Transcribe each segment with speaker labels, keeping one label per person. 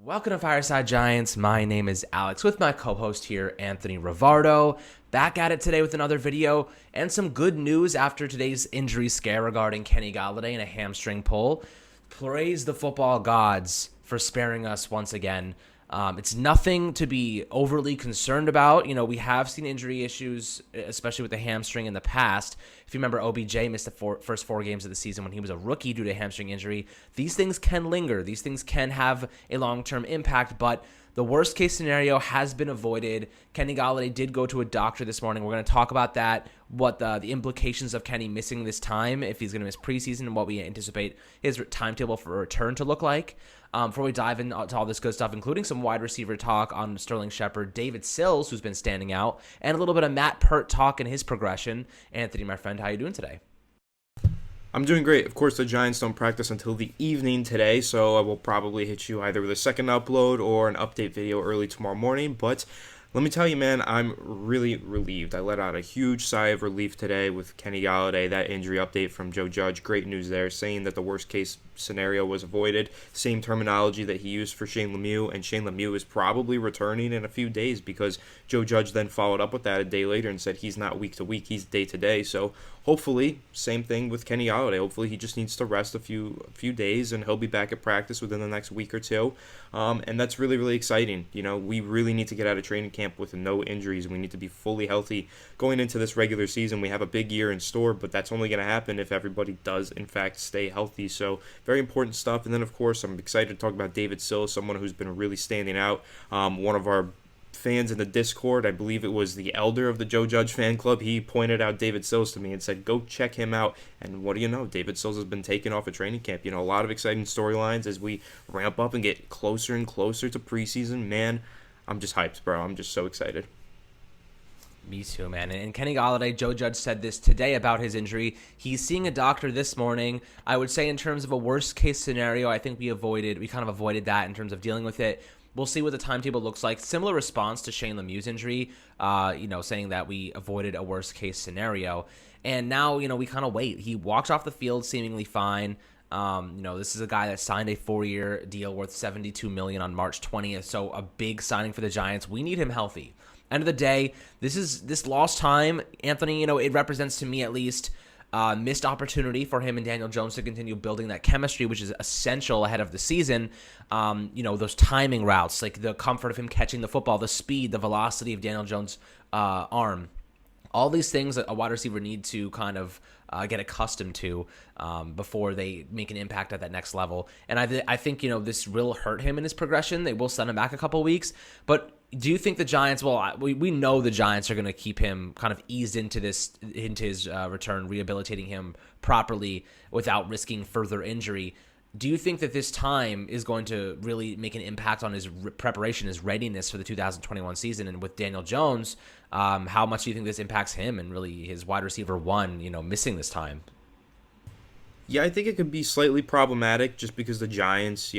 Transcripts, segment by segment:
Speaker 1: Welcome to Fireside Giants. My name is Alex with my co-host here, Anthony Rivardo. Back at it today with another video and some good news after today's injury scare regarding Kenny Golladay and a hamstring pull. Praise the football gods for sparing us once again. It's nothing to be overly concerned about. You know, we have seen injury issues, especially with the hamstring in the past. If you remember, OBJ missed the first 4 games of the season when he was a rookie due to a hamstring injury. These things can linger. These things can have a long-term impact, but the worst-case scenario has been avoided. Kenny Golladay did go to a doctor this morning. We're going to talk about that, what the implications of Kenny missing this time, if he's going to miss preseason, and what we anticipate his timetable for return to look like. Before we dive into all this good stuff, including some wide receiver talk on Sterling Shepard, David Sills, who's been standing out, and a little bit of Matt Pert talk and his progression. Anthony, my friend, how you doing today?
Speaker 2: I'm doing great. Of course, the Giants don't practice until the evening today, so I will probably hit you either with a second upload or an update video early tomorrow morning. But let me tell you, man, I'm really relieved. I let out a huge sigh of relief today with Kenny Golladay, that injury update from Joe Judge. Great news there, saying that the worst-case scenario was avoided. Same terminology that he used for Shane Lemieux, and Shane Lemieux is probably returning in a few days because Joe Judge then followed up with that a day later and said he's not week to week, he's day to day. So hopefully, same thing with Kenny Golladay. Hopefully he just needs to rest a few days and he'll be back at practice within the next week or two. And that's really, really exciting. You know, we really need to get out of training camp with no injuries. We need to be fully healthy going into this regular season. We have a big year in store, but that's only going to happen if everybody does, in fact, stay healthy. So very important stuff. And then, of course, I'm excited to talk about David Sill, someone who's been really standing out. One of our fans in the Discord, I believe it was the elder of the Joe Judge fan club, he pointed out David Sills to me and said, go check him out. And what do you know? David Sills has been taken off a training camp. You know, a lot of exciting storylines as we ramp up and get closer and closer to preseason. Man, I'm just hyped, bro. I'm just so excited.
Speaker 1: Me too, man. And Kenny Golladay, Joe Judge said this today about his injury. He's seeing a doctor this morning. I would say in terms of a worst-case scenario, I think we kind of avoided that in terms of dealing with it. We'll see what the timetable looks like. Similar response to Shane Lemieux's injury, saying that we avoided a worst-case scenario. And now, we kind of wait. He walks off the field seemingly fine. This is a guy that signed a 4-year deal worth $72 million on March 20th, so a big signing for the Giants. We need him healthy. End of the day, this lost time, Anthony, it represents to me at least missed opportunity for him and Daniel Jones to continue building that chemistry, which is essential ahead of the season. Those timing routes, like the comfort of him catching the football, the speed, the velocity of Daniel Jones' arm. All these things that a wide receiver need to kind of get accustomed to before they make an impact at that next level. And I think, this will hurt him in his progression. They will send him back a couple weeks. But do you think the Giants, we know the Giants are going to keep him kind of eased into his return, rehabilitating him properly without risking further injury. Do you think that this time is going to really make an impact on his preparation, his readiness for the 2021 season? And with Daniel Jones, how much do you think this impacts him and really his wide receiver one, missing this time?
Speaker 2: Yeah, I think it could be slightly problematic just because the Giants,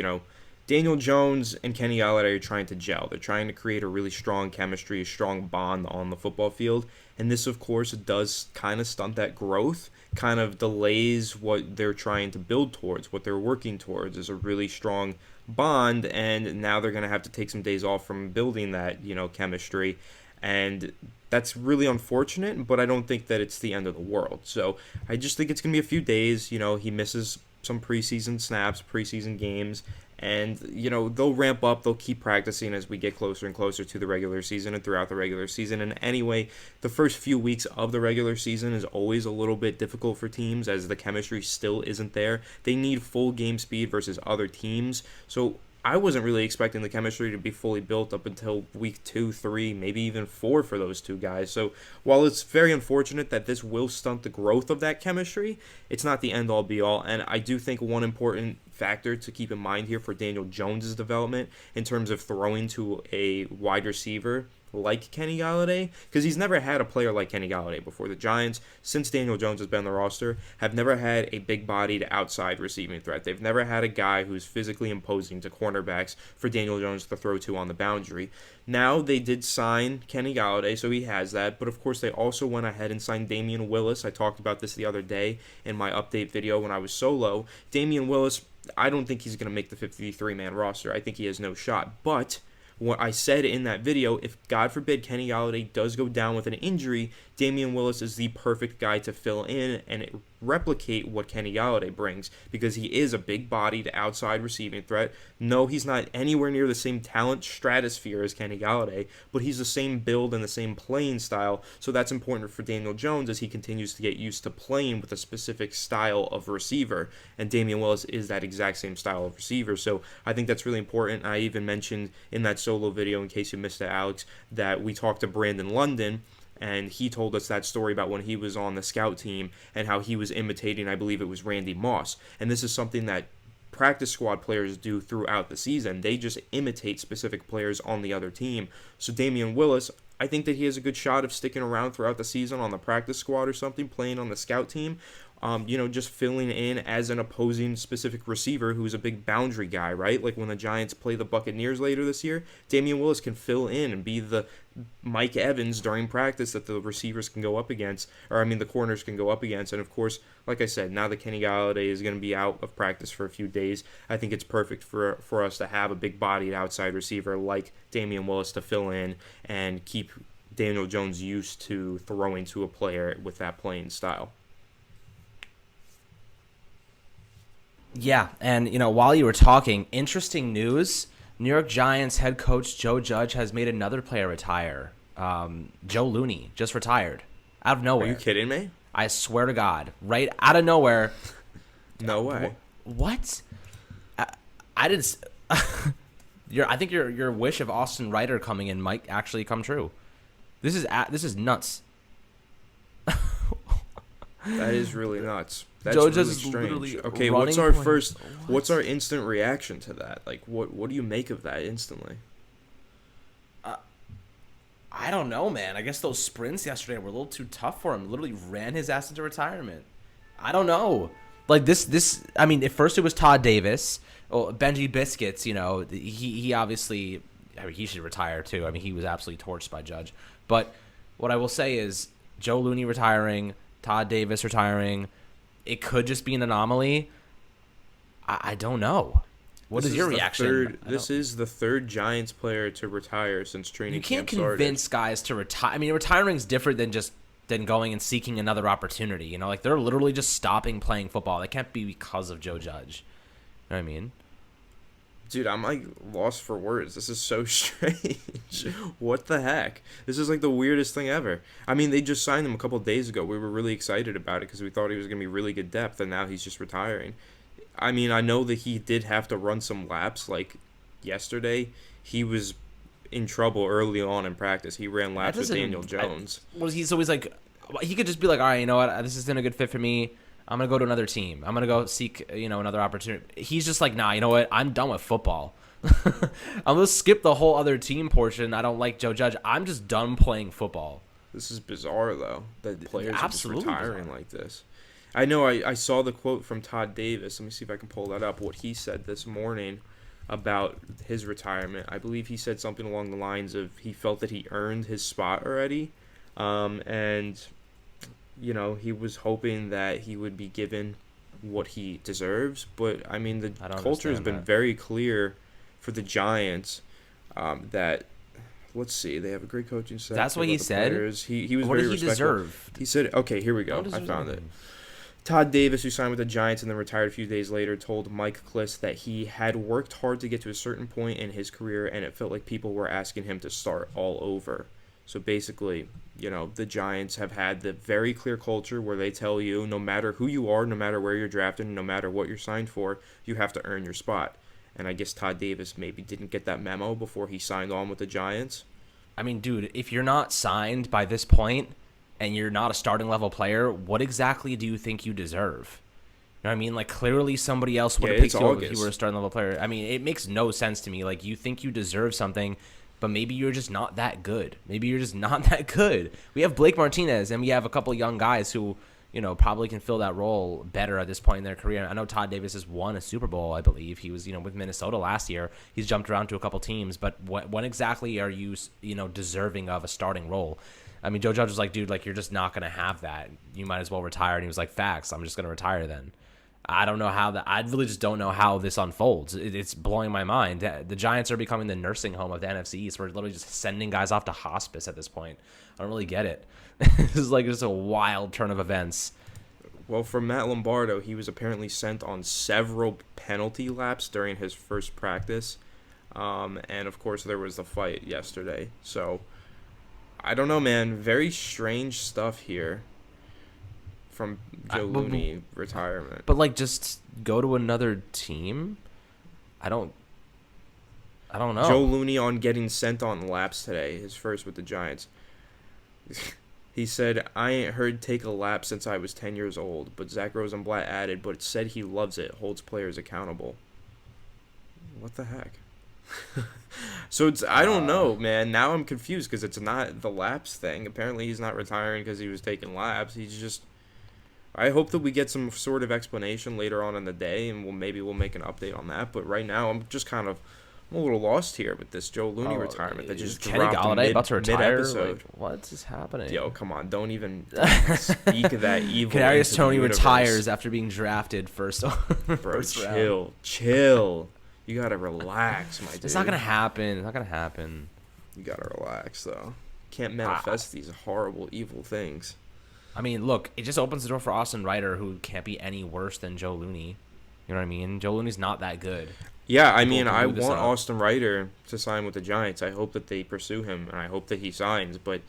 Speaker 2: Daniel Jones and Kenny Golladay are trying to gel. They're trying to create a really strong chemistry, a strong bond on the football field. And this, of course, does kind of stunt that growth, kind of delays what they're trying to build towards, what they're working towards is a really strong bond. And now they're going to have to take some days off from building that, chemistry. And that's really unfortunate, but I don't think that it's the end of the world. So I just think it's going to be a few days. He misses some preseason snaps, preseason games. And, they'll ramp up, they'll keep practicing as we get closer and closer to the regular season and throughout the regular season. And anyway, the first few weeks of the regular season is always a little bit difficult for teams as the chemistry still isn't there. They need full game speed versus other teams. So I wasn't really expecting the chemistry to be fully built up until week 2, 3, maybe even 4 for those two guys. So while it's very unfortunate that this will stunt the growth of that chemistry, it's not the end-all be-all. And I do think one important factor to keep in mind here for Daniel Jones' development in terms of throwing to a wide receiver like Kenny Golladay, because he's never had a player like Kenny Golladay before. The Giants, since Daniel Jones has been on the roster, have never had a big-bodied outside receiving threat. They've never had a guy who's physically imposing to cornerbacks for Daniel Jones to throw to on the boundary. Now they did sign Kenny Golladay, so he has that, but of course they also went ahead and signed Damien Willis. I talked about this the other day in my update video when I was solo. Damien Willis, I don't think he's going to make the 53-man roster. I think he has no shot. But what I said in that video, if God forbid Kenny Golladay does go down with an injury, Damien Willis is the perfect guy to fill in and replicate what Kenny Golladay brings, because he is a big-bodied outside receiving threat. No, he's not anywhere near the same talent stratosphere as Kenny Golladay, but he's the same build and the same playing style, so that's important for Daniel Jones as he continues to get used to playing with a specific style of receiver, and Damien Willis is that exact same style of receiver, so I think that's really important. I even mentioned in that solo video, in case you missed it, Alex, that we talked to Brandon London, and he told us that story about when he was on the scout team and how he was imitating, I believe it was Randy Moss. And this is something that practice squad players do throughout the season. They just imitate specific players on the other team. So Damien Willis, I think that he has a good shot of sticking around throughout the season on the practice squad or something, playing on the scout team. Just filling in as an opposing specific receiver who's a big boundary guy, right? Like when the Giants play the Buccaneers later this year, Damien Willis can fill in and be the Mike Evans during practice that the receivers can go up against, the corners can go up against. And of course, like I said, now that Kenny Golladay is going to be out of practice for a few days, I think it's perfect for us to have a big-bodied outside receiver like Damien Willis to fill in and keep Daniel Jones used to throwing to a player with that playing style.
Speaker 1: Yeah, and while you were talking, interesting news. New York Giants head coach Joe Judge has made another player retire. Joe Looney just retired out of nowhere.
Speaker 2: Are you kidding me?
Speaker 1: I swear to God, right out of nowhere.
Speaker 2: No way.
Speaker 1: What? I didn't. I think your wish of Austin Reiter coming in might actually come true. This is nuts.
Speaker 2: That is really nuts. That's
Speaker 1: Joe
Speaker 2: really
Speaker 1: Judge is
Speaker 2: strange.
Speaker 1: literally
Speaker 2: Okay,
Speaker 1: running
Speaker 2: what's our instant reaction to that? Like, what do you make of that instantly?
Speaker 1: I don't know, man. I guess those sprints yesterday were a little too tough for him. Literally ran his ass into retirement. I don't know. Like this. I mean, at first it was Todd Davis. Well, Benji Biscuits. He obviously. He should retire too. I mean, he was absolutely torched by Judge. But what I will say is Joe Looney retiring, Todd Davis retiring. It could just be an anomaly. I don't know. What is your reaction?
Speaker 2: This is the third Giants player to retire since training camp started.
Speaker 1: You can't convince guys to retire. I mean, retiring is different than going and seeking another opportunity. Like they're literally just stopping playing football. That can't be because of Joe Judge. You know what I mean?
Speaker 2: Dude, I'm like lost for words. This is so strange. What the heck? This is like the weirdest thing ever. I mean, they just signed him a couple days ago. We were really excited about it because we thought he was going to be really good depth, and now he's just retiring. I mean, I know that he did have to run some laps. Like yesterday, he was in trouble early on in practice. He ran laps with Daniel Jones.
Speaker 1: He's always like, he could just be like, all right, you know what? This isn't a good fit for me. I'm going to go to another team. I'm going to go seek, another opportunity. He's just like, nah, you know what? I'm done with football. I'm going to skip the whole other team portion. I don't like Joe Judge. I'm just done playing football.
Speaker 2: This is bizarre, though, that players are just retiring
Speaker 1: bizarre.
Speaker 2: like this. I know I saw the quote from Todd Davis. Let me see if I can pull that up, what he said this morning about his retirement. I believe he said something along the lines of he felt that he earned his spot already. He was hoping that he would be given what he deserves. But, I mean, the culture has been very clear for the Giants that, let's see, they have a great coaching staff.
Speaker 1: That's what he said?
Speaker 2: He was
Speaker 1: what
Speaker 2: very
Speaker 1: did he
Speaker 2: respectful.
Speaker 1: deserve?
Speaker 2: He said, okay, here we go. I found it. Todd Davis, who signed with the Giants and then retired a few days later, told Mike Kliss that he had worked hard to get to a certain point in his career, and it felt like people were asking him to start all over. So basically, the Giants have had the very clear culture where they tell you no matter who you are, no matter where you're drafted, no matter what you're signed for, you have to earn your spot. And I guess Todd Davis maybe didn't get that memo before he signed on with the Giants.
Speaker 1: I mean, dude, if you're not signed by this point and you're not a starting level player, what exactly do you think you deserve? You know what I mean? Like, clearly somebody else would have picked you up if you were a starting level player. I mean, it makes no sense to me. Like, you think you deserve something, but maybe you're just not that good. Maybe you're just not that good. We have Blake Martinez, and we have a couple young guys who, probably can fill that role better at this point in their career. I know Todd Davis has won a Super Bowl, I believe. He was, with Minnesota last year. He's jumped around to a couple teams, but when exactly are you, deserving of a starting role? I mean, Joe Judge was like, dude, like, you're just not going to have that. You might as well retire. And he was like, facts, I'm just going to retire then. I don't know how I really just don't know how this unfolds. It's blowing my mind. The Giants are becoming the nursing home of the NFC East. We're literally just sending guys off to hospice at this point. I don't really get it. This is like just a wild turn of events.
Speaker 2: Well, for Matt Lombardo, he was apparently sent on several penalty laps during his first practice. And, of course, there was the fight yesterday. So, I don't know, man. Very strange stuff here from Joe Looney retirement.
Speaker 1: But, like, just go to another team? I don't know.
Speaker 2: Joe Looney on getting sent on laps today, his first with the Giants. He said, I ain't heard take a lap since I was 10 years old. But Zach Rosenblatt added, but it said he loves it, holds players accountable. What the heck? So I don't know, man. Now I'm confused because it's not the laps thing. Apparently he's not retiring because he was taking laps. He's just... I hope that we get some sort of explanation later on in the day, and maybe we'll make an update on that. But right now, I'm a little lost here with this Joe Looney retirement that just
Speaker 1: Kenny
Speaker 2: dropped
Speaker 1: Golladay about to retire.
Speaker 2: mid-episode.
Speaker 1: Like, what is happening?
Speaker 2: Yo, come on! Don't even speak of that evil.
Speaker 1: Kadarius Toney retires after being drafted first.
Speaker 2: Bro,
Speaker 1: first round.
Speaker 2: chill. You gotta relax, my dude.
Speaker 1: It's not gonna happen. It's not gonna happen.
Speaker 2: You gotta relax, though. Can't manifest these horrible, evil things.
Speaker 1: I mean, look, it just opens the door for Austin Reiter, who can't be any worse than Joe Looney. You know what I mean? Joe Looney's not that good.
Speaker 2: Yeah, I mean, I want Austin Reiter to sign with the Giants. I hope that they pursue him, and I hope that he signs. But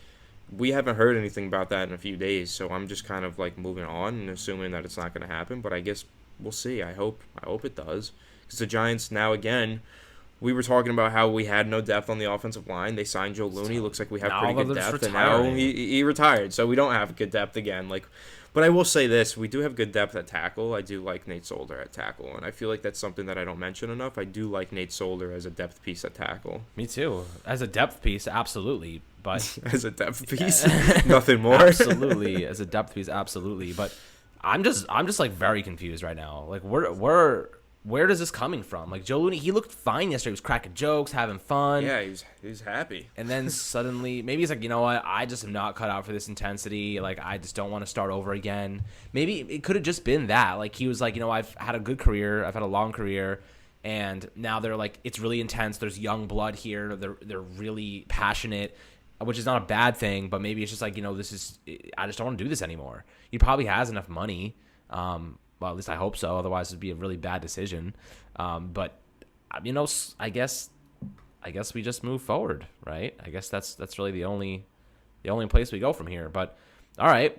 Speaker 2: we haven't heard anything about that in a few days, so I'm just kind of like moving on and assuming that it's not going to happen. But I guess we'll see. I hope it does, because the Giants now again. We were talking about how we had no depth on the offensive line. They signed Joe Looney. Looks like we have pretty good depth, and now he retired, so we don't have good depth again. But I will say this: we do have good depth at tackle. I do like Nate Solder at tackle, and I feel like that's something that I don't mention enough. I do like Nate Solder as a depth piece at tackle.
Speaker 1: Me too. As a depth piece, absolutely. But
Speaker 2: as a depth piece, nothing more.
Speaker 1: Absolutely, as a depth piece, absolutely. But I'm just like very confused right now. Like where does this coming from? Like Joe Looney, he looked fine yesterday. He was cracking jokes, having fun.
Speaker 2: Yeah, he was happy.
Speaker 1: And then suddenly, maybe he's like, you know what? I just am not cut out for this intensity. Like, I just don't want to start over again. Maybe it could have just been that. Like, he was like, you know, I've had a good career. I've had a long career. And now they're like, it's really intense. There's young blood here. They're really passionate, which is not a bad thing. But maybe it's just like, you know, I just don't want to do this anymore. He probably has enough money. Well, at least I hope so. Otherwise, it'd be a really bad decision. But you know, I guess we just move forward, right? I guess that's really the only place we go from here. But all right,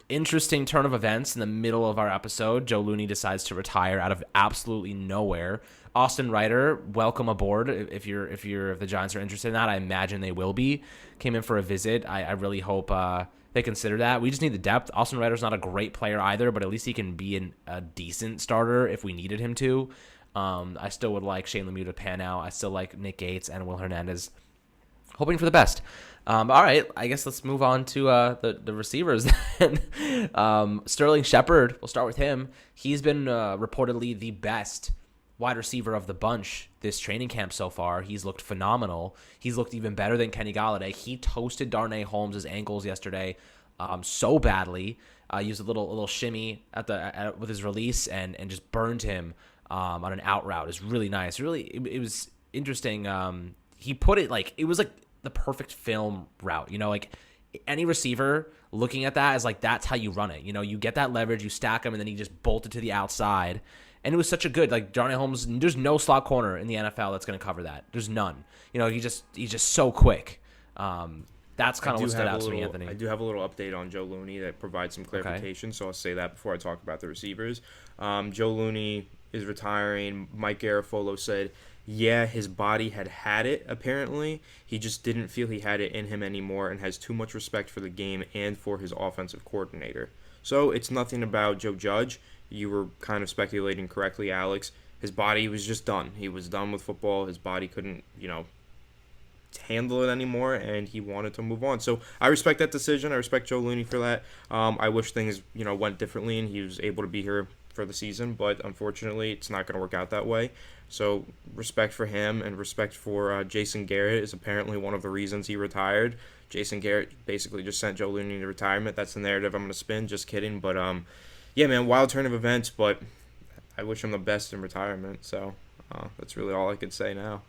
Speaker 1: interesting turn of events in the middle of our episode. Joe Looney decides to retire out of absolutely nowhere. Austin Reiter, welcome aboard. If the Giants are interested in that, I imagine they will be. Came in for a visit. I really hope. They consider that. We just need the depth. Austin Reiter's not a great player either, but at least he can be a decent starter if we needed him to. I still would like Shane Lemieux to pan out. I still like Nick Gates and Will Hernandez. Hoping for the best. All right, I guess let's move on to the receivers then. Sterling Shepard, we'll start with him. He's been reportedly the best wide receiver of the bunch this training camp so far. He's looked phenomenal. He's looked even better than Kenny Golladay. He toasted Darnay Holmes' ankles yesterday so badly. Used a little shimmy with his release and just burned him on an out route. It's really nice. It was interesting. He put it like it was like the perfect film route. You know, like any receiver looking at that is like that's how you run it. You know, you get that leverage, you stack him, and then he just bolted to the outside. And it was such a good, like, Darnay Holmes, there's no slot corner in the NFL that's going to cover that. There's none. You know, he's just so quick. That's kind of what stood out to me, Anthony.
Speaker 2: I do have a little update on Joe Looney that provides some clarification, so I'll say that before I talk about the receivers. Joe Looney is retiring. Mike Garafolo said, yeah, his body had it, apparently. He just didn't feel he had it in him anymore and has too much respect for the game and for his offensive coordinator. So it's nothing about Joe Judge. You were kind of speculating correctly, Alex. His body was just done. He was done with football. His body couldn't, handle it anymore, and he wanted to move on. So I respect that decision. I respect Joe Looney for that. I wish things, went differently and he was able to be here for the season, but unfortunately, it's not going to work out that way. So respect for him and respect for Jason Garrett is apparently one of the reasons he retired. Jason Garrett basically just sent Joe Looney to retirement. That's the narrative I'm going to spin. Just kidding, but yeah, man, wild turn of events, but I wish him the best in retirement. So that's really all I could say now.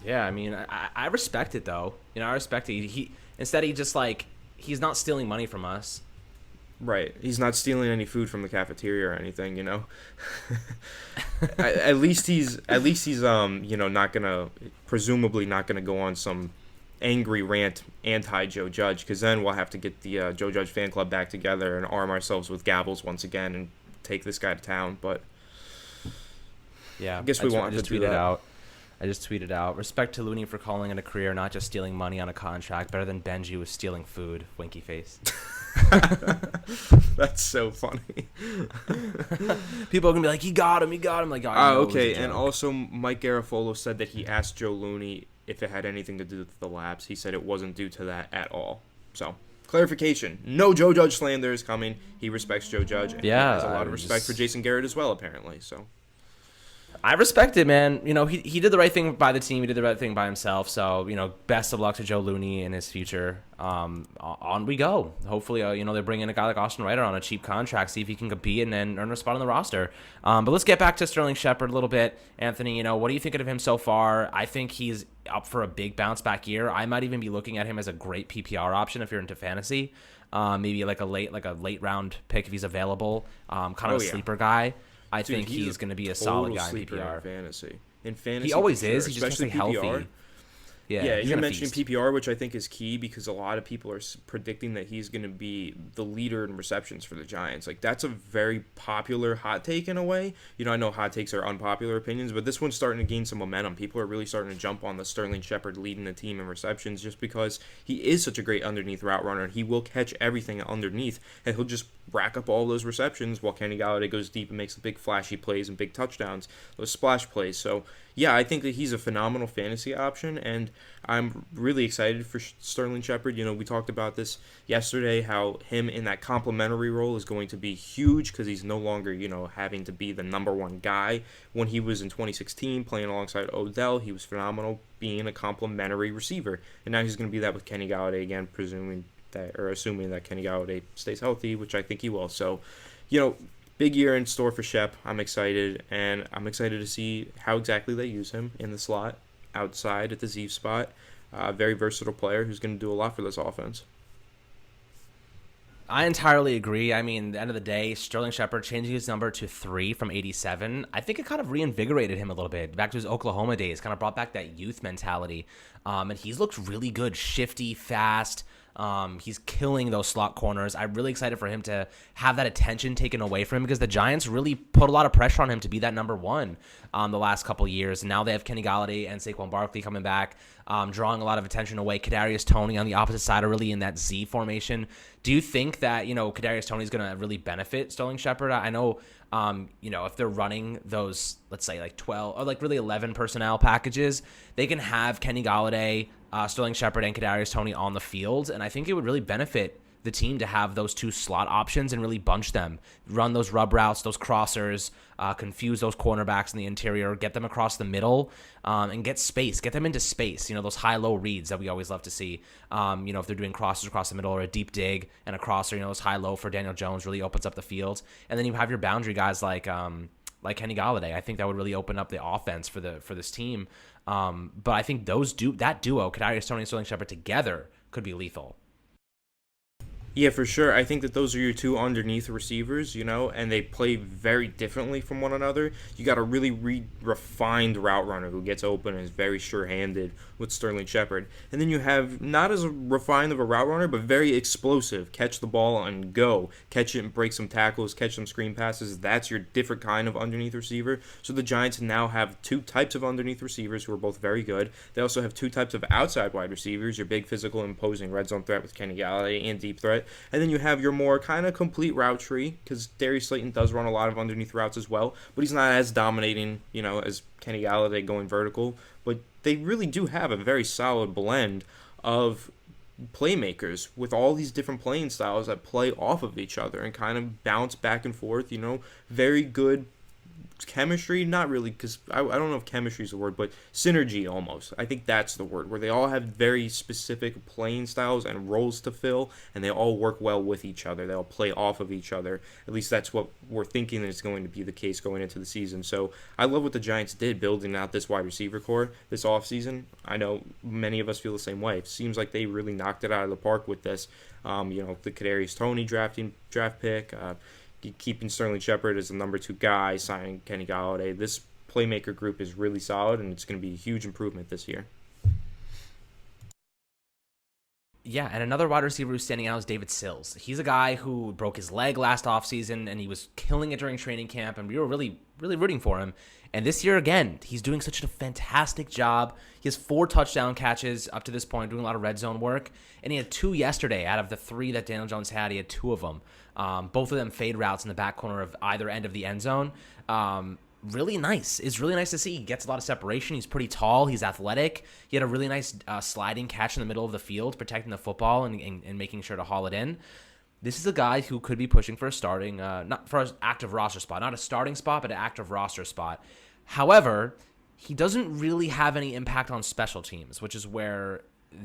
Speaker 1: Yeah, I mean, I respect it though. I respect it. Instead he just like he's not stealing money from us.
Speaker 2: Right. He's not stealing any food from the cafeteria or anything. At least he's presumably not gonna go on some angry rant anti Joe Judge, because then we'll have to get the Joe Judge fan club back together and arm ourselves with gavels once again and take this guy to town. But
Speaker 1: yeah,
Speaker 2: I guess we won't have to do that.
Speaker 1: I just tweeted out, respect to Looney for calling it a career, not just stealing money on a contract. Better than Benji was stealing food. Winky face.
Speaker 2: That's so funny.
Speaker 1: People are going to be like, he got him. Like,
Speaker 2: okay. And also, Mike Garafolo said that he asked Joe Looney if it had anything to do with the lapse. He said it wasn't due to that at all. So, clarification. No Joe Judge slander is coming. He respects Joe Judge. And he has a lot of respect for Jason Garrett as well, apparently. So,
Speaker 1: I respect it, man. He did the right thing by the team. He did the right thing by himself. So, best of luck to Joe Looney in his future. On we go. Hopefully, they bring in a guy like Austin Ryder on a cheap contract, see if he can compete and then earn a spot on the roster. But let's get back to Sterling Shepard a little bit. Anthony, what are you thinking of him so far? I think he's up for a big bounce back year. I might even be looking at him as a great PPR option if you're into fantasy. Maybe like a late round pick if he's available. A sleeper guy. I think he's going to be a solid guy in PPR.
Speaker 2: In fantasy,
Speaker 1: he always is.
Speaker 2: Sure.
Speaker 1: He's just getting healthy.
Speaker 2: Yeah, you mentioned PPR, which I think is key because a lot of people are predicting that he's going to be the leader in receptions for the Giants. Like, that's a very popular hot take in a way. I know hot takes are unpopular opinions, but this one's starting to gain some momentum. People are really starting to jump on the Sterling Shepard leading the team in receptions just because he is such a great underneath route runner. He will catch everything underneath, and he'll just rack up all those receptions while Kenny Golladay goes deep and makes the big flashy plays and big touchdowns, those splash plays. So, yeah, I think that he's a phenomenal fantasy option, and I'm really excited for Sterling Shepard. We talked about this yesterday, how him in that complementary role is going to be huge because he's no longer, having to be the number one guy. When he was in 2016 playing alongside Odell, he was phenomenal being a complementary receiver, and now he's going to be that with Kenny Golladay again, assuming that Kenny Golladay stays healthy, which I think he will. So, big year in store for Shep. I'm excited, and I'm excited to see how exactly they use him in the slot, outside at the Z spot. Very versatile player who's going to do a lot for this offense.
Speaker 1: I entirely agree. I mean, at the end of the day, Sterling Shepard changing his number to 3 from 87, I think it kind of reinvigorated him a little bit. Back to his Oklahoma days, kind of brought back that youth mentality. And he's looked really good, shifty, fast. He's killing those slot corners. I'm really excited for him to have that attention taken away from him because the Giants really put a lot of pressure on him to be that number one the last couple of years. And now they have Kenny Golladay and Saquon Barkley coming back, drawing a lot of attention away. Kadarius Toney on the opposite side are really in that Z formation. Do you think that, Kadarius Toney is going to really benefit Sterling Shepard? I know, if they're running those, let's say like 12 or like really 11 personnel packages, they can have Kenny Golladay, Sterling Shepard, and Kadarius Toney on the field, and I think it would really benefit the team to have those two slot options and really bunch them, run those rub routes, those crossers, confuse those cornerbacks in the interior, get them across the middle, and get them into space. Those high-low reads that we always love to see. If they're doing crosses across the middle or a deep dig and a crosser, those high-low for Daniel Jones really opens up the field. And then you have your boundary guys like Kenny Golladay. I think that would really open up the offense for this team. But I think that duo, Kadarius Toney and Sterling Shepard together, could be lethal.
Speaker 2: Yeah, for sure. I think that those are your two underneath receivers, and they play very differently from one another. You got a really refined route runner who gets open and is very sure-handed with Sterling Shepard. And then you have not as refined of a route runner, but very explosive. Catch the ball and go. Catch it and break some tackles, catch some screen passes. That's your different kind of underneath receiver. So the Giants now have two types of underneath receivers who are both very good. They also have two types of outside wide receivers, your big physical imposing red zone threat with Kenny Golladay and deep threat. And then you have your more kind of complete route tree, because Darius Slayton does run a lot of underneath routes as well, but he's not as dominating, as Kenny Golladay going vertical. But they really do have a very solid blend of playmakers with all these different playing styles that play off of each other and kind of bounce back and forth, very good chemistry, not really, because I don't know if chemistry is the word, but synergy almost. I think that's the word, where they all have very specific playing styles and roles to fill, and they all work well with each other. They all play off of each other. At least that's what we're thinking is going to be the case going into the season. So I love what the Giants did building out this wide receiver core this offseason. I know many of us feel the same way. It seems like they really knocked it out of the park with this. The Kadarius Toney draft pick, keeping Sterling Shepard as the number 2 guy, signing Kenny Golladay. This playmaker group is really solid, and it's going to be a huge improvement this year.
Speaker 1: Yeah, and another wide receiver who's standing out is David Sills. He's a guy who broke his leg last offseason, and he was killing it during training camp, and we were really, really rooting for him. And this year, again, he's doing such a fantastic job. He has 4 touchdown catches up to this point, doing a lot of red zone work. And he had 2 yesterday. Out of the 3 that Daniel Jones had, he had 2 of them. Both of them fade routes in the back corner of either end of the end zone. Really nice. It's really nice to see. He gets a lot of separation. He's pretty tall. He's athletic. He had a really nice sliding catch in the middle of the field, protecting the football and making sure to haul it in. This is a guy who could be pushing for a starting, not for an active roster spot, not a starting spot, but an active roster spot. However, he doesn't really have any impact on special teams, which is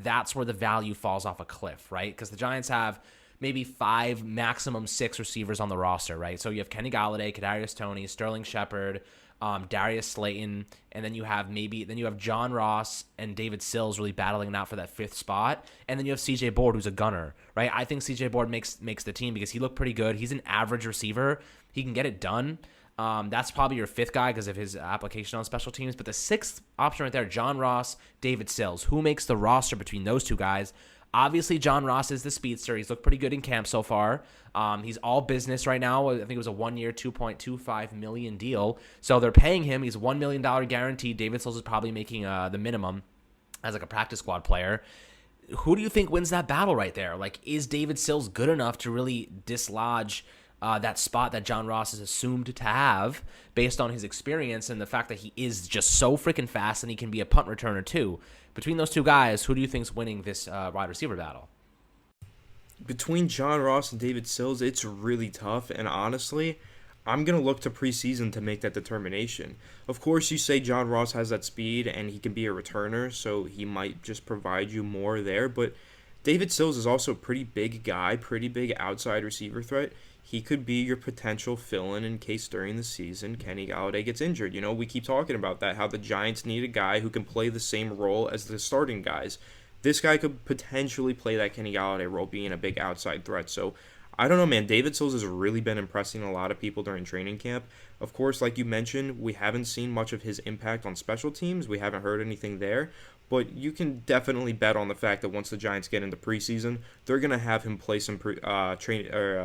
Speaker 1: that's where the value falls off a cliff, right? Because the Giants have maybe 5, maximum 6 receivers on the roster, right? So you have Kenny Golladay, Kadarius Toney, Sterling Shepard, Darius Slayton, and then you have John Ross and David Sills really battling it out for that 5th spot, and then you have CJ Board, who's a gunner, right? I think CJ Board makes the team because he looked pretty good. He's an average receiver. He can get it done. That's probably your 5th guy because of his application on special teams. But the 6th option right there, John Ross, David Sills. Who makes the roster between those 2 guys? Obviously, John Ross is the speedster. He's looked pretty good in camp so far. He's all business right now. I think it was a 1-year, $2.25 million deal. So they're paying him. He's $1 million guaranteed. David Sills is probably making the minimum as like a practice squad player. Who do you think wins that battle right there? Like, is David Sills good enough to really dislodge that spot that John Ross is assumed to have based on his experience and the fact that he is just so freaking fast and he can be a punt returner too? Between those 2 guys, who do you think's winning this wide receiver battle?
Speaker 2: Between John Ross and David Sills, it's really tough, and honestly, I'm going to look to preseason to make that determination. Of course, you say John Ross has that speed and he can be a returner, so he might just provide you more there, but David Sills is also a pretty big guy, pretty big outside receiver threat. He could be your potential fill-in in case during the season Kenny Golladay gets injured. You know, we keep talking about that, how the Giants need a guy who can play the same role as the starting guys. This guy could potentially play that Kenny Golladay role, being a big outside threat. So, I don't know, man. David Sills has really been impressing a lot of people during training camp. Of course, like you mentioned, we haven't seen much of his impact on special teams. We haven't heard anything there. But you can definitely bet on the fact that once the Giants get into preseason, they're going to have him play some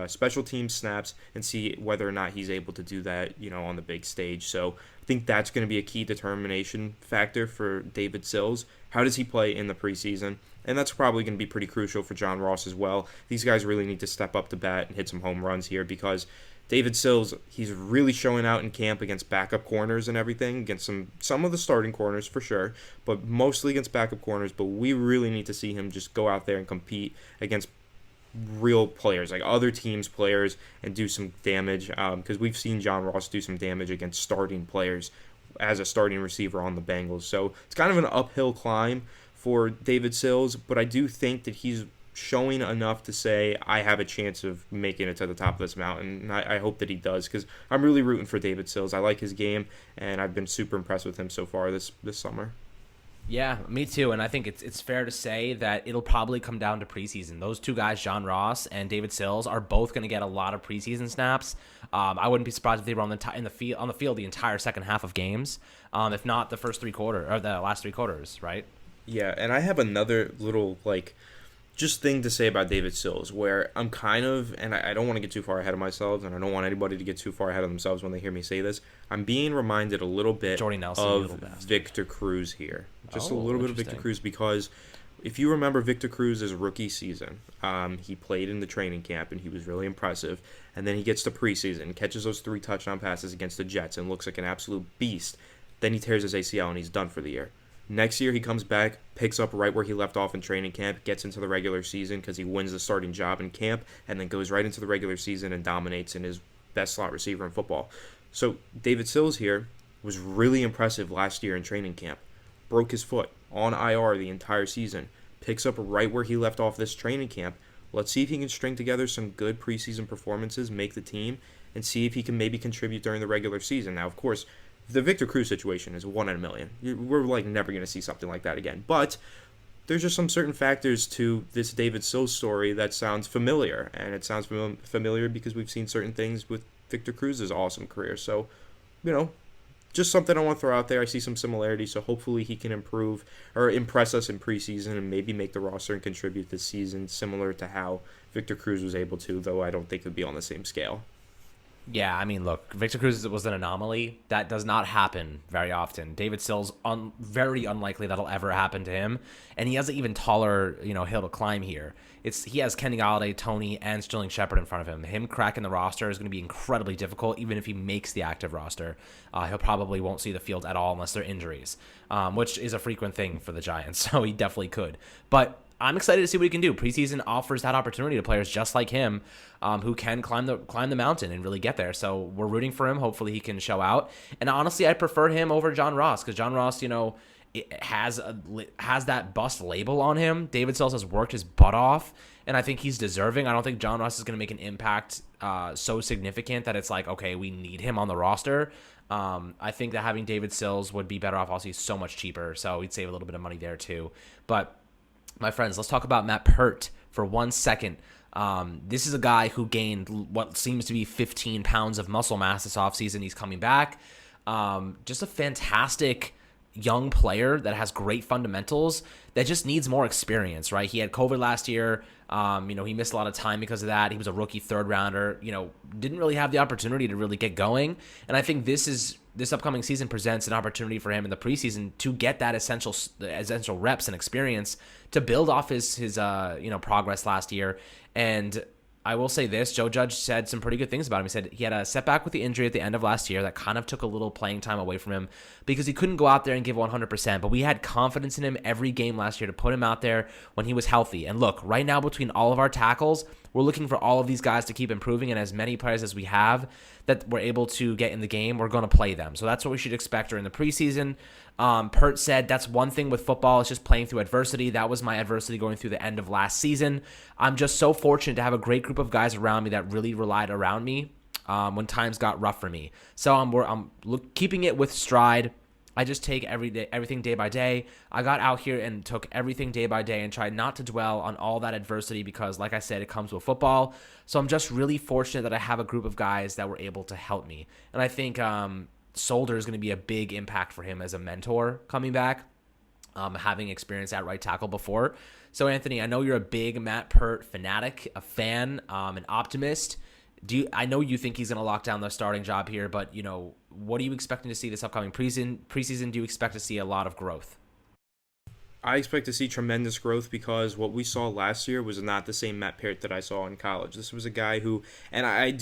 Speaker 2: special team snaps and see whether or not he's able to do that, on the big stage. So I think that's going to be a key determination factor for David Sills. How does he play in the preseason? And that's probably going to be pretty crucial for John Ross as well. These guys really need to step up to bat and hit some home runs here because David Sills, he's really showing out in camp against backup corners and everything, against some of the starting corners for sure, but mostly against backup corners. But we really need to see him just go out there and compete against real players, like other teams' players, and do some damage, because we've seen John Ross do some damage against starting players as a starting receiver on the Bengals. So it's kind of an uphill climb for David Sills, but I do think that he's showing enough to say I have a chance of making it to the top of this mountain, and I hope that he does because I'm really rooting for David Sills. I like his game, and I've been super impressed with him so far this summer.
Speaker 1: Yeah, me too, and I think it's fair to say that it'll probably come down to preseason. Those 2 guys, John Ross and David Sills, are both going to get a lot of preseason snaps. I wouldn't be surprised if they were on the field the entire second half of games, if not the first 3 quarters or the last 3 quarters, right?
Speaker 2: Yeah, and I have another little just thing to say about David Sills, where I'm kind of, and I don't want to get too far ahead of myself, and I don't want anybody to get too far ahead of themselves when they hear me say this. I'm being reminded a little bit of Victor Cruz here. Just a little bit of Victor Cruz, because if you remember Victor Cruz's rookie season, he played in the training camp, and he was really impressive. And then he gets to preseason, catches those 3 touchdown passes against the Jets, and looks like an absolute beast. Then he tears his ACL, and he's done for the year. Next year, he comes back, picks up right where he left off in training camp, gets into the regular season because he wins the starting job in camp, and then goes right into the regular season and dominates and is best slot receiver in football. So David Sills here was really impressive last year in training camp. Broke his foot on IR the entire season. Picks up right where he left off this training camp. Let's see if he can string together some good preseason performances, make the team, and see if he can maybe contribute during the regular season. Now, of course, the Victor Cruz situation is 1 in a million. We're like never going to see something like that again. But there's just some certain factors to this David Sills story that sounds familiar. And it sounds familiar because we've seen certain things with Victor Cruz's awesome career. So, just something I want to throw out there. I see some similarities, so hopefully he can improve or impress us in preseason and maybe make the roster and contribute this season, similar to how Victor Cruz was able to, though I don't think it would be on the same scale.
Speaker 1: Yeah, I mean, look, Victor Cruz was an anomaly. That does not happen very often. David Sills, very unlikely that'll ever happen to him, and he has an even taller, hill to climb here. He has Kenny Golladay, Tony, and Sterling Shepard in front of him. Him cracking the roster is going to be incredibly difficult, even if he makes the active roster. He'll probably won't see the field at all unless there are injuries, which is a frequent thing for the Giants, so he definitely could. But I'm excited to see what he can do. Preseason offers that opportunity to players just like him, who can climb the mountain and really get there. So we're rooting for him. Hopefully he can show out. And honestly, I prefer him over John Ross because John Ross, it has that bust label on him. David Sills has worked his butt off, and I think he's deserving. I don't think John Ross is going to make an impact so significant that it's like, okay, we need him on the roster. I think that having David Sills would be better off. Also, he's so much cheaper, so we'd save a little bit of money there too. But my friends, let's talk about Matt Pert for 1 second. This is a guy who gained what seems to be 15 pounds of muscle mass this offseason. He's coming back. Just a fantastic young player that has great fundamentals that just needs more experience, right? He had COVID last year. He missed a lot of time because of that. He was a rookie third rounder, didn't really have the opportunity to really get going. And I think this upcoming season presents an opportunity for him in the preseason to get that essential reps and experience to build off his progress last year. And I will say this, Joe Judge said some pretty good things about him. He said he had a setback with the injury at the end of last year that kind of took a little playing time away from him because he couldn't go out there and give 100%. But we had confidence in him every game last year to put him out there when he was healthy. And look, right now between all of our tackles, we're looking for all of these guys to keep improving, and as many players as we have that we're able to get in the game, we're going to play them. So that's what we should expect during the preseason. Pert said that's one thing with football. It's just playing through adversity. That was my adversity going through the end of last season. I'm just so fortunate to have a great group of guys around me that really relied around me when times got rough for me. So I'm keeping it with stride. I just take everything day by day. I got out here and took everything day by day and tried not to dwell on all that adversity because, like I said, it comes with football. So I'm just really fortunate that I have a group of guys that were able to help me. And I think Solder is going to be a big impact for him as a mentor coming back, having experienced at right tackle before. So, Anthony, I know you're a big Matt Pert fanatic, a fan, an optimist. I know you think he's going to lock down the starting job here, but, what are you expecting to see this upcoming preseason? Do you expect to see a lot of growth?
Speaker 2: I expect to see tremendous growth because what we saw last year was not the same Matt Pert that I saw in college. This was a guy who, and I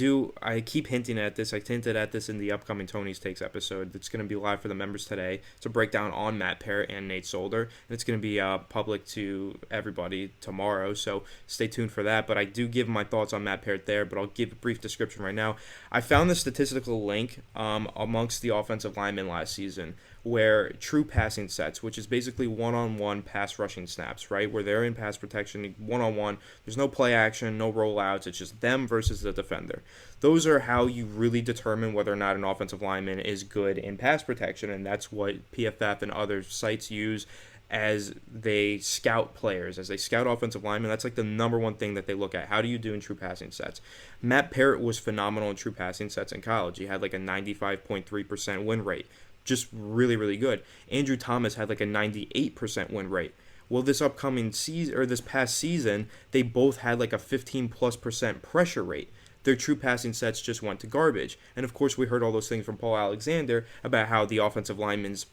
Speaker 2: keep hinting at this. I hinted at this in the upcoming Tony's Takes episode that's going to be live for the members today. It's a breakdown on Matt Pert and Nate Solder, and it's going to be public to everybody tomorrow, so stay tuned for that. But I do give my thoughts on Matt Pert there, but I'll give a brief description right now. I found the statistical link amongst the offensive linemen last season where true passing sets, which is basically one-on-one pass rushing snaps, right? Where they're in pass protection, one-on-one. There's no play action, no rollouts. It's just them versus the defender. Those are how you really determine whether or not an offensive lineman is good in pass protection, and that's what PFF and other sites use as they scout players, as they scout offensive linemen. That's like the number one thing that they look at. How do you do in true passing sets? Matt Pert was phenomenal in true passing sets in college. He had like a 95.3% win rate. Just really, really good. Andrew Thomas had like a 98% win rate. Well, this upcoming season, or this past season, they both had like a 15+% pressure rate. Their true passing sets just went to garbage. And of course, we heard all those things from Paul Alexander about how the offensive linemen's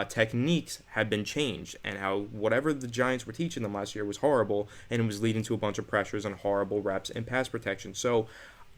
Speaker 2: techniques had been changed and how whatever the Giants were teaching them last year was horrible and it was leading to a bunch of pressures and horrible reps and pass protection. So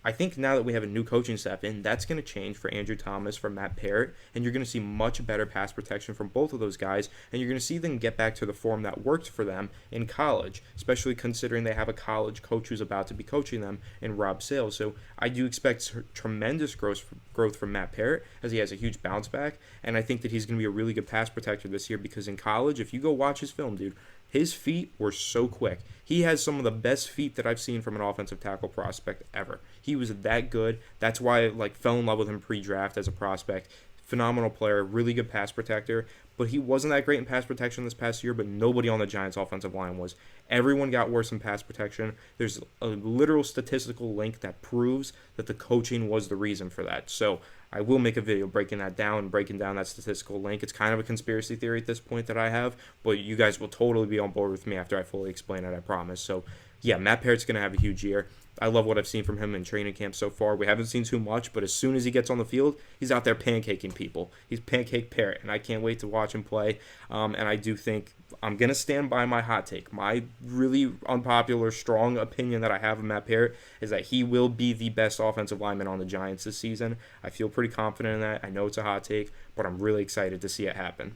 Speaker 2: I think now that we have a new coaching staff in, that's going to change for Andrew Thomas, for Matt Pert, and you're going to see much better pass protection from both of those guys, and you're going to see them get back to the form that worked for them in college, especially considering they have a college coach who's about to be coaching them in Rob Sills. So I do expect tremendous growth from Matt Pert, as he has a huge bounce back, and I think that he's going to be a really good pass protector this year, because in college, if you go watch his film, dude, his feet were so quick. He has some of the best feet that I've seen from an offensive tackle prospect ever. He was that good. That's why I fell in love with him pre-draft as a prospect. Phenomenal player, really good pass protector. But he wasn't that great in pass protection this past year, but nobody on the Giants' offensive line was. Everyone got worse in pass protection. There's a literal statistical link that proves that the coaching was the reason for that. So I will make a video breaking that down and breaking down that statistical link. It's kind of a conspiracy theory at this point that I have, but you guys will totally be on board with me after I fully explain it, I promise. So yeah, Matt Pert's going to have a huge year. I love what I've seen from him in training camp so far. We haven't seen too much, but as soon as he gets on the field, he's out there pancaking people. He's pancake Pert, and I can't wait to watch him play. And I do think I'm going to stand by my hot take. My really unpopular, strong opinion that I have of Matt Pert is that he will be the best offensive lineman on the Giants this season. I feel pretty confident in that. I know it's a hot take, but I'm really excited to see it happen.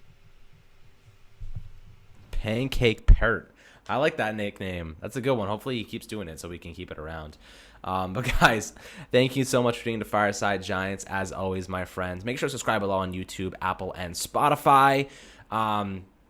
Speaker 1: Pancake Pert. I like that nickname. That's a good one. Hopefully he keeps doing it so we can keep it around. But guys, thank you so much for being to Fireside Giants. As always, my friends, make sure to subscribe below on YouTube, Apple, and Spotify.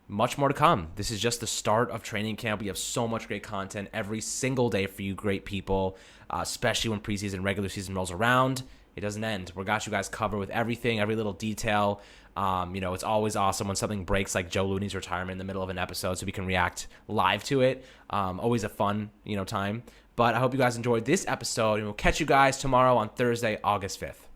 Speaker 1: Much more to come. This is just the start of training camp. We have so much great content every single day for you great people, especially when preseason, regular season rolls around. It doesn't end. We got you guys covered with everything, every little detail. It's always awesome when something breaks like Joe Looney's retirement in the middle of an episode so we can react live to it. Always a fun, time. But I hope you guys enjoyed this episode, and we'll catch you guys tomorrow on Thursday, August 5th.